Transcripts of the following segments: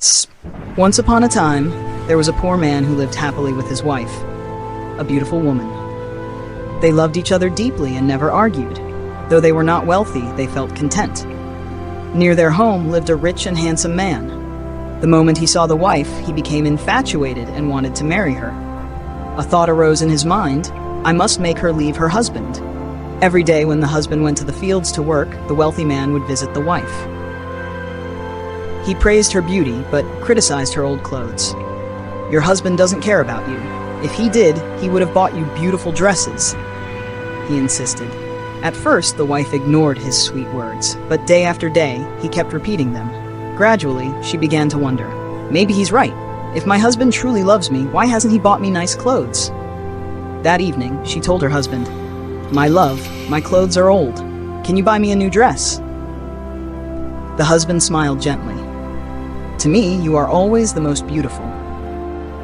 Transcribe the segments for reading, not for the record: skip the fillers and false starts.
S- Once upon a time, there was a poor man who lived happily with his wife, a beautiful woman. They loved each other deeply and never argued. Though they were not wealthy, they felt content. Near their home lived a rich and handsome man. The moment he saw the wife, he became infatuated and wanted to marry her. A thought arose in his mind: I must make her leave her husband. Every day when the husband went to the fields to work, the wealthy man would visit the wife. He praised her beauty, but criticized her old clothes. Your husband doesn't care about you. If he did, he would have bought you beautiful dresses, he insisted. At first, the wife ignored his sweet words, but day after day, he kept repeating them. Gradually, she began to wonder, maybe he's right. If my husband truly loves me, why hasn't he bought me nice clothes? That evening, she told her husband, My love, my clothes are old. Can you buy me a new dress? The husband smiled gently. To me, you are always the most beautiful.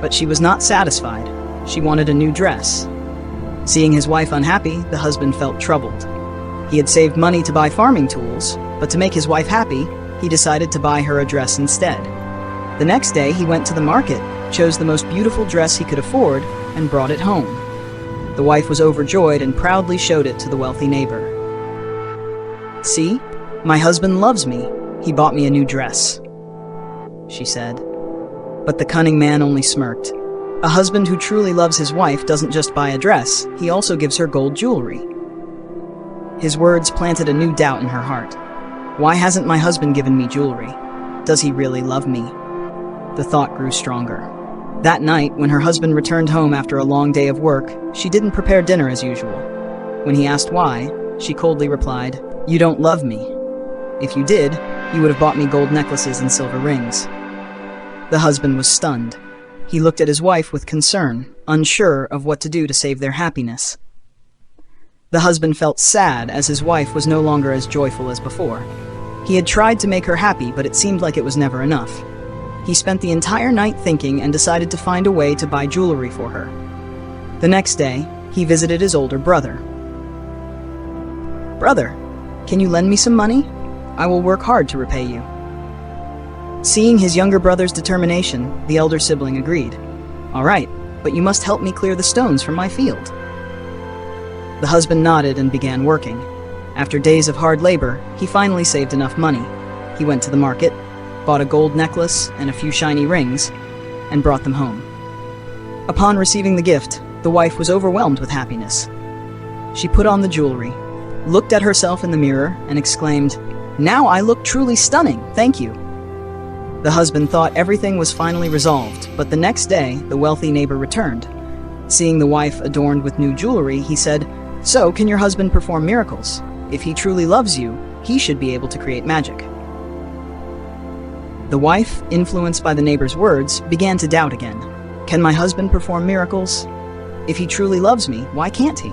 But she was not satisfied. She wanted a new dress. Seeing his wife unhappy, the husband felt troubled. He had saved money to buy farming tools, but to make his wife happy, he decided to buy her a dress instead. The next day, he went to the market, chose the most beautiful dress he could afford, and brought it home. The wife was overjoyed and proudly showed it to the wealthy neighbor. See, my husband loves me. He bought me a new dress, she said. But the cunning man only smirked. A husband who truly loves his wife doesn't just buy a dress, he also gives her gold jewelry. His words planted a new doubt in her heart. Why hasn't my husband given me jewelry? Does he really love me? The thought grew stronger. That night, when her husband returned home after a long day of work, she didn't prepare dinner as usual. When he asked why, she coldly replied, You don't love me. If you did, you would have bought me gold necklaces and silver rings. The husband was stunned. He looked at his wife with concern, unsure of what to do to save their happiness. The husband felt sad as his wife was no longer as joyful as before. He had tried to make her happy, but it seemed like it was never enough. He spent the entire night thinking and decided to find a way to buy jewelry for her. The next day, he visited his older brother. Brother, can you lend me some money? I will work hard to repay you. Seeing his younger brother's determination, the elder sibling agreed. All right, but you must help me clear the stones from my field. The husband nodded and began working. After days of hard labor, he finally saved enough money. He went to the market, bought a gold necklace and a few shiny rings, and brought them home. Upon receiving the gift, the wife was overwhelmed with happiness. She put on the jewelry, looked at herself in the mirror, and exclaimed, Now I look truly stunning, thank you. The husband thought everything was finally resolved, but the next day, the wealthy neighbor returned. Seeing the wife adorned with new jewelry, he said, So, can your husband perform miracles? If he truly loves you, he should be able to create magic. The wife, influenced by the neighbor's words, began to doubt again. Can my husband perform miracles? If he truly loves me, why can't he?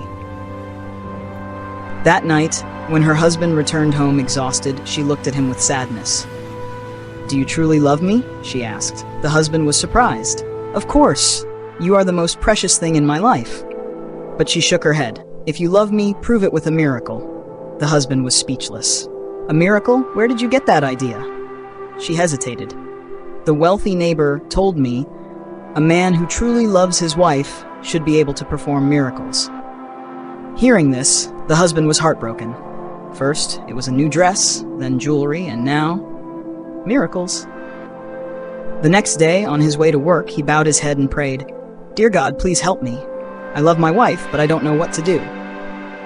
That night, when her husband returned home exhausted, she looked at him with sadness. Do you truly love me? She asked. The husband was surprised. Of course, you are the most precious thing in my life. But she shook her head. If you love me, prove it with a miracle. The husband was speechless. A miracle? Where did you get that idea? She hesitated. The wealthy neighbor told me, a man who truly loves his wife should be able to perform miracles. Hearing this, the husband was heartbroken. First, it was a new dress, then jewelry, and now, miracles. The next day, on his way to work, he bowed his head and prayed, Dear God, please help me. I love my wife, but I don't know what to do.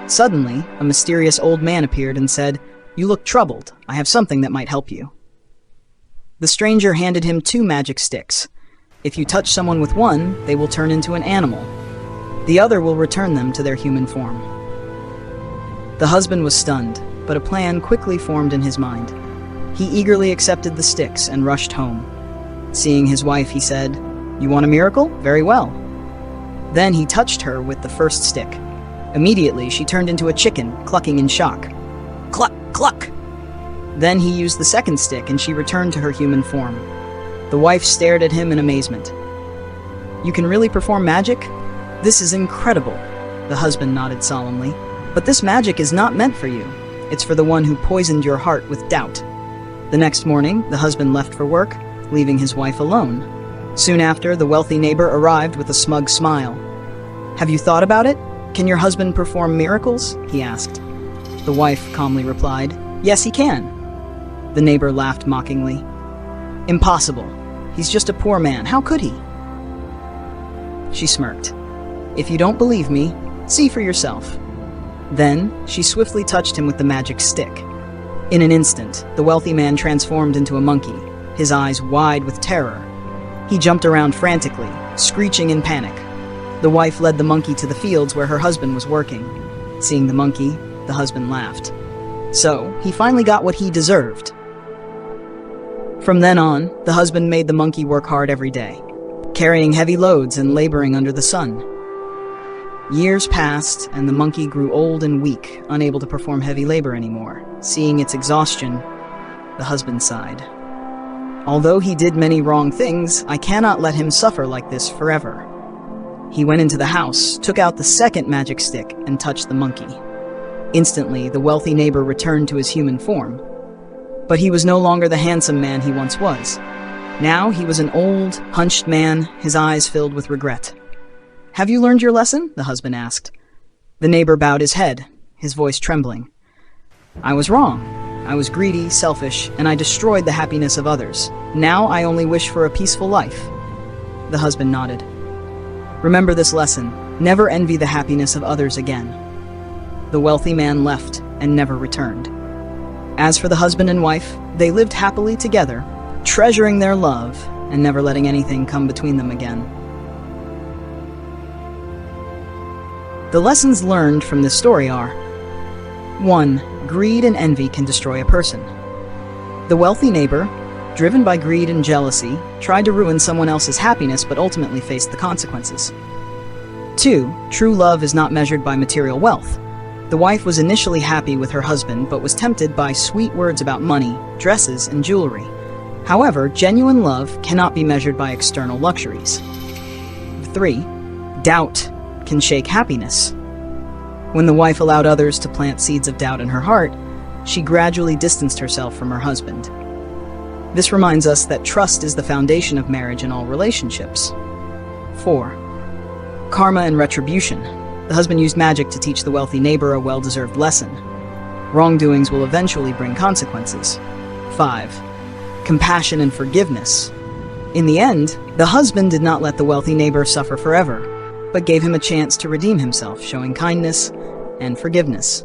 Suddenly, a mysterious old man appeared and said, You look troubled. I have something that might help you. The stranger handed him 2 magic sticks. If you touch someone with one, they will turn into an animal. The other will return them to their human form. The husband was stunned, but a plan quickly formed in his mind. He eagerly accepted the sticks and rushed home. Seeing his wife, he said, You want a miracle? Very well. Then he touched her with the first stick. Immediately, she turned into a chicken, clucking in shock. Cluck, cluck! Then he used the second stick and she returned to her human form. The wife stared at him in amazement. You can really perform magic? This is incredible. The husband nodded solemnly. But this magic is not meant for you. It's for the one who poisoned your heart with doubt. The next morning, the husband left for work. leaving his wife alone. Soon after, the wealthy neighbor arrived with a smug smile. "Have you thought about it? Can your husband perform miracles?" he asked. The wife calmly replied, "Yes, he can." The neighbor laughed mockingly. "Impossible. He's just a poor man. How could he?" She smirked. "If you don't believe me, see for yourself." Then, she swiftly touched him with the magic stick. In an instant, the wealthy man transformed into a monkey, his eyes wide with terror. He jumped around frantically, screeching in panic. The wife led the monkey to the fields where her husband was working. Seeing the monkey, the husband laughed. So, he finally got what he deserved. From then on, the husband made the monkey work hard every day, carrying heavy loads and laboring under the sun. Years passed, and the monkey grew old and weak, unable to perform heavy labor anymore. Seeing its exhaustion, the husband sighed. "Although he did many wrong things, I cannot let him suffer like this forever." He went into the house, took out the second magic stick, and touched the monkey. Instantly, the wealthy neighbor returned to his human form. But he was no longer the handsome man he once was. Now he was an old, hunched man, his eyes filled with regret. "Have you learned your lesson?" the husband asked. The neighbor bowed his head, his voice trembling. "I was wrong. I was greedy, selfish, and I destroyed the happiness of others. Now I only wish for a peaceful life." The husband nodded. "Remember this lesson. Never envy the happiness of others again." The wealthy man left and never returned. As for the husband and wife, they lived happily together, treasuring their love and never letting anything come between them again. The lessons learned from this story are: 1. Greed and envy can destroy a person. The wealthy neighbor, driven by greed and jealousy, tried to ruin someone else's happiness but ultimately faced the consequences. 2. True love is not measured by material wealth. The wife was initially happy with her husband but was tempted by sweet words about money, dresses, and jewelry. However, genuine love cannot be measured by external luxuries. 3. Doubt can shake happiness. When the wife allowed others to plant seeds of doubt in her heart, she gradually distanced herself from her husband. This reminds us that trust is the foundation of marriage and all relationships. 4. Karma and retribution. The husband used magic to teach the wealthy neighbor a well-deserved lesson. Wrongdoings will eventually bring consequences. 5. Compassion and forgiveness. In the end, the husband did not let the wealthy neighbor suffer forever, but gave him a chance to redeem himself, showing kindness and forgiveness.